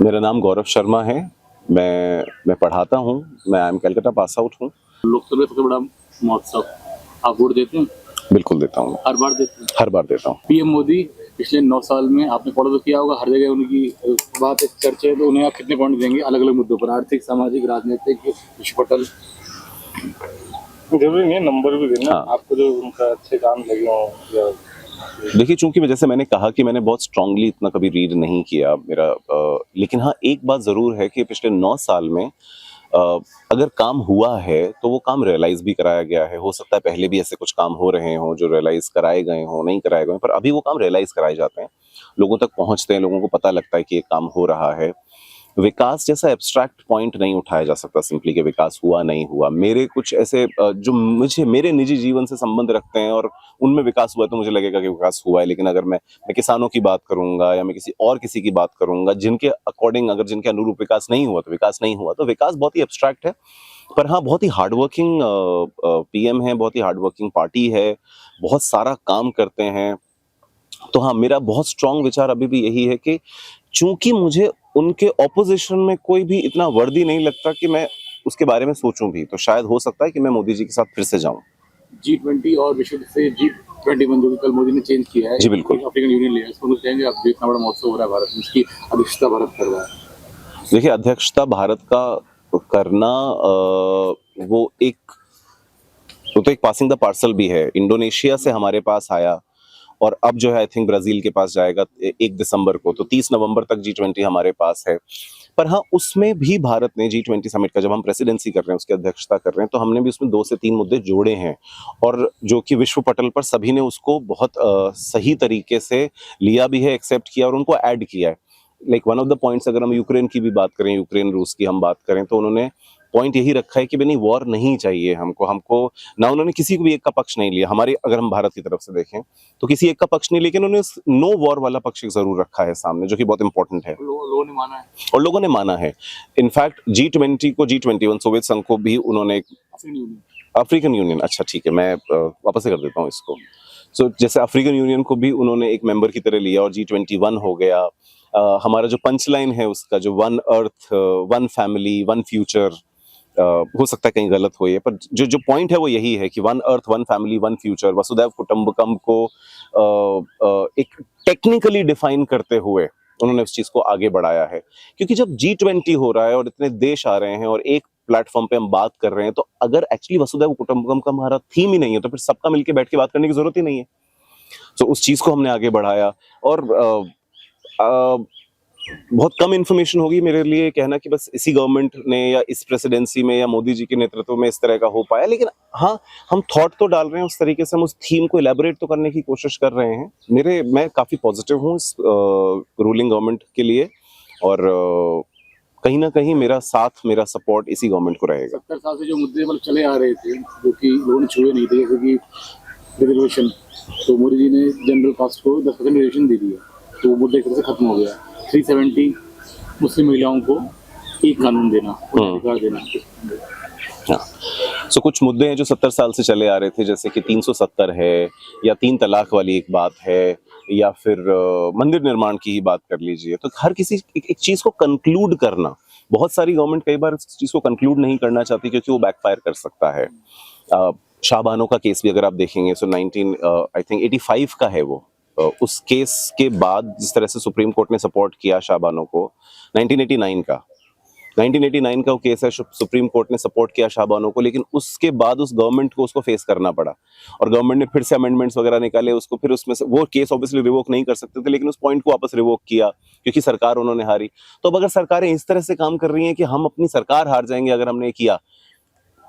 मेरा नाम गौरव शर्मा है। मैं पढ़ाता हूँ। मैं I am Calcutta pass out हूँ। लोकसभा में सबसे बड़ा महोत्सव, आप वोट देते हैं? बिल्कुल देता हूँ। हर बार देते हैं? हर बार देता हूँ। पीएम मोदी पिछले 9 साल में आपने फॉलो तो किया होगा, हर जगह उनकी बात चर्चा है, तो उन्हें आप कितने पॉइंट देंगे अलग अलग मुद्दों पर, आर्थिक, सामाजिक, राजनीतिक, विश्व पटल? जरूरी नहीं है नंबर भी देना। हाँ। आपको जो उनका अच्छे काम लगे हों या देखिए, चूंकि जैसे मैंने कहा कि मैंने बहुत स्ट्रांगली इतना कभी रीड नहीं किया मेरा, लेकिन हाँ एक बात ज़रूर है कि पिछले 9 साल में अगर काम हुआ है तो वो काम रियलाइज भी कराया गया है। हो सकता है पहले भी ऐसे कुछ काम हो रहे हों जो रियलाइज कराए गए हों, नहीं कराए गए, पर अभी वो काम रियलाइज कराए जाते हैं, लोगों तक पहुंचते हैं, लोगों को पता लगता है कि ये काम हो रहा है। विकास जैसा एब्स्ट्रैक्ट पॉइंट नहीं उठाया जा सकता सिंपली कि विकास हुआ नहीं हुआ। मेरे कुछ ऐसे जो मुझे मेरे निजी जीवन से संबंध रखते हैं और उनमें विकास हुआ है तो मुझे लगेगा कि विकास हुआ है। लेकिन अगर मैं किसानों की बात करूंगा या मैं किसी की बात करूंगा जिनके अकॉर्डिंग, अगर जिनके अनुरूप विकास नहीं हुआ तो विकास नहीं हुआ। तो विकास बहुत ही एब्स्ट्रैक्ट है, पर हाँ बहुत ही हार्डवर्किंग पीएम है, बहुत ही हार्डवर्किंग पार्टी है, बहुत सारा काम करते हैं। तो हाँ, मेरा बहुत स्ट्रांग विचार अभी भी यही है कि चूंकि मुझे उनके ऑपोजिशन में कोई भी इतना वर्दी नहीं लगता कि मैं उसके बारे में सोचूं भी, तो शायद हो सकता है कि मैं मोदी जी के साथ फिर से जाऊं। G20 और विश्व से G21 जो कि कल मोदी ने चेंज किया है, जी बिल्कुल। अफ्रीकन यूनियन लिया है, इसको कहेंगे आप, इतना बड़ा महोत्सव हो रहा है भारत में, इसकी अध्यक्षता भारत कर रहा है। देखिए, अध्यक्षता भारत का करना वो तो एक पासिंग द पार्सल भी है। इंडोनेशिया से हमारे पास आया और अब जो है आई थिंक ब्राजील के पास जाएगा 1 दिसंबर को, तो 30 नवंबर तक G20 हमारे पास है। पर हाँ, उसमें भी भारत ने G20 समिट का, जब हम प्रेसिडेंसी कर रहे हैं, उसकी अध्यक्षता कर रहे हैं, तो हमने भी उसमें 2 से 3 मुद्दे जोड़े हैं और जो कि विश्व पटल पर सभी ने उसको बहुत सही तरीके से लिया भी है, एक्सेप्ट किया और उनको ऐड किया है। Like one of the points, अगर हम यूक्रेन की भी बात करें, यूक्रेन रूस की हम बात करें, तो उन्होंने पॉइंट यही रखा है कि भाई नहीं, वॉर नहीं चाहिए हमको ना। उन्होंने किसी को भी एक का पक्ष नहीं लिया। हमारी, अगर हम भारत की तरफ से देखें तो किसी एक का पक्ष नहीं, लेकिन उन्होंने नो वॉर वाला पक्ष जरूर रखा है सामने, जो कि बहुत इंपॉर्टेंट है। लोगों ने माना है और लोगों ने माना है। इनफैक्ट G20 को, G21 सोवियत संघ को भी उन्होंने, अफ्रीकन यूनियन, अच्छा ठीक है, मैं वापस से कर देता हूँ इसको। सो जैसे अफ्रीकन यूनियन को भी उन्होंने एक मेंबर की तरह लिया और G21 हो गया। हमारा जो पंच लाइन है उसका, जो one earth one family one future, हो सकता है कहीं गलत हो ये, पर जो पॉइंट है वो यही है कि one earth one family one future, वसुधैव कुटुंबकम को एक टेक्निकली डिफाइन करते हुए उन्होंने उस चीज को आगे बढ़ाया है। क्योंकि जब G20 हो रहा है और इतने देश आ रहे हैं और एक प्लेटफॉर्म पे हम बात कर रहे हैं, तो अगर एक्चुअली वसुधैव कुटुंबकम का हमारा थीम ही नहीं है तो फिर सबका मिलकर बैठ के बात करने की जरूरत ही नहीं है। तो उस चीज को हमने आगे बढ़ाया। और बहुत कम इन्फॉर्मेशन होगी मेरे लिए कहना कि बस इसी गवर्नमेंट ने या इस प्रेसिडेंसी में या मोदी जी के नेतृत्व में इस तरह का हो पाया, लेकिन हाँ, हम थॉट तो डाल रहे हैं उस तरीके से, हम उस थीम को इलेबोरेट तो करने की कोशिश कर रहे हैं। मैं काफी पॉजिटिव हूँ इस रूलिंग गवर्नमेंट के लिए और कहीं ना कहीं मेरा साथ, मेरा सपोर्ट इसी गवर्नमेंट को रहेगा। 70 साल से जो मुद्दे मतलब चले आ रहे थे, जो कि लोगों ने छुए नहीं थे, जैसे कि रिजर्वेशन, तो मोदी जी ने जनरल कास्ट को 10% रिजर्वेशन दे दिया, तो वो मुद्दा एक तरह से खत्म हो गया। 370 मुस्लिम महिलाओं को एक कानून देना, अधिकार देना। हाँ, सो कुछ मुद्दे हैं जो 70 साल से चले आ रहे थे, जैसे कि 370 है या 3 तलाक वाली एक बात है, या फिर मंदिर निर्माण की ही बात कर लीजिए। तो हर किसी एक चीज को कंक्लूड करना, बहुत सारी गवर्नमेंट कई बार इस चीज को कंक्लूड नहीं करना चाहती क्योंकि वो बैकफायर कर सकता है। शाहबानो का केस भी अगर आप देखेंगे, सो 1985 का है वो। उस केस के बाद जिस तरह से सुप्रीम कोर्ट ने सपोर्ट किया शाहबानो को, 1989 का वो केस है, सुप्रीम कोर्ट ने सपोर्ट किया शाहबानो को, लेकिन उसके बाद उस गवर्नमेंट को उसको फेस करना पड़ा और गवर्नमेंट ने फिर से अमेंडमेंट्स वगैरह निकाले उसको, फिर उसमें से वो केस ऑब्वियसली रिवोक नहीं कर सकते थे, लेकिन उस पॉइंट को वापस रिवोक किया क्योंकि सरकार उन्होंने हारी। तो अब अगर सरकारें इस तरह से काम कर रही हैं कि हम अपनी सरकार हार जाएंगे अगर हमने किया,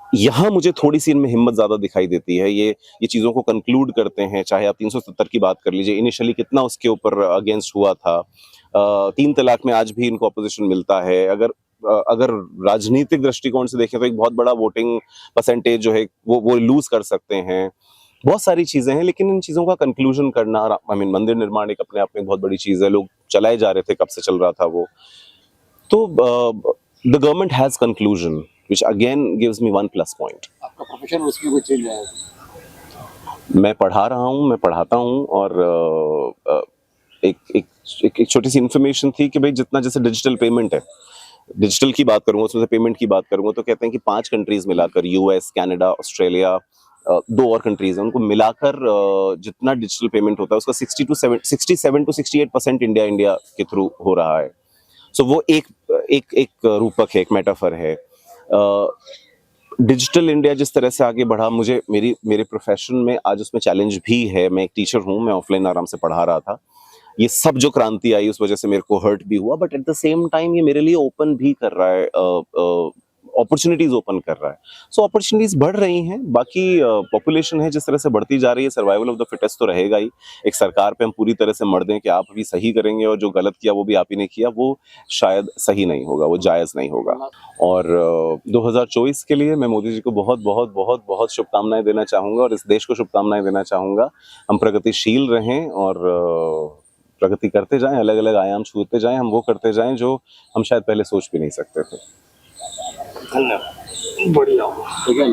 यहाँ मुझे थोड़ी सी इनमें हिम्मत ज्यादा दिखाई देती है। ये चीजों को कंक्लूड करते हैं। चाहे आप 370 की बात कर लीजिए, इनिशियली कितना उसके ऊपर अगेंस्ट हुआ था। 3 तलाक में आज भी इनको अपोजिशन मिलता है। अगर राजनीतिक दृष्टिकोण से देखें तो एक बहुत बड़ा वोटिंग परसेंटेज जो है वो लूज कर सकते हैं। बहुत सारी चीजें हैं, लेकिन इन चीजों का कंक्लूजन करना, आई मीन मंदिर निर्माण एक अपने आप में बहुत बड़ी चीज है, लोग चलाए जा रहे थे, कब से चल रहा था वो। तो the government has conclusion which again gives me 1+ point. आपका प्रोफेशन उसमें कोई चेंज आया? मैं पढ़ा रहा हूँ, मैं पढ़ाता हूँ और एक एक छोटी सी इन्फॉर्मेशन थी कि भाई जितना जैसे डिजिटल पेमेंट है, डिजिटल की बात करूंगा, उसमें से पेमेंट की बात करूंगा, तो कहते हैं कि 5 कंट्रीज मिलाकर, यूएस, कनाडा, ऑस्ट्रेलिया, 2 और कंट्रीज हैं, उनको मिलाकर जितना डिजिटल पेमेंट होता है उसका 67 to 68% इंडिया के थ्रू हो रहा है। सो वो एक रूपक है, एक मेटाफर है। डिजिटल इंडिया जिस तरह से आगे बढ़ा, मुझे मेरे प्रोफेशन में आज उसमें चैलेंज भी है। मैं एक टीचर हूँ, मैं ऑफलाइन आराम से पढ़ा रहा था। ये सब जो क्रांति आई उस वजह से मेरे को हर्ट भी हुआ, but at the same time ये मेरे लिए ओपन भी कर रहा है, अपॉर्चुनिटीज ओपन कर रहा है। सो अपॉर्चुनिटीज बढ़ रही हैं। बाकी पॉपुलेशन है जिस तरह से बढ़ती जा रही है, सर्वाइवल ऑफ द फिटेस्ट तो रहेगा ही। एक सरकार पे हम पूरी तरह से मर दें कि आप अभी सही करेंगे और जो गलत किया वो भी आप ही ने किया, वो शायद सही नहीं होगा, वो जायज़ नहीं होगा। और 2024 के लिए मैं मोदी जी को बहुत बहुत बहुत बहुत शुभकामनाएं देना चाहूँगा और इस देश को शुभकामनाएं देना चाहूँगा। हम प्रगतिशील रहें और प्रगति करते जाएं, अलग अलग आयाम छूते जाएं, हम वो करते जाएं जो हम शायद पहले सोच भी नहीं सकते थे। धन्यवाद, बढ़िया। ठीक है।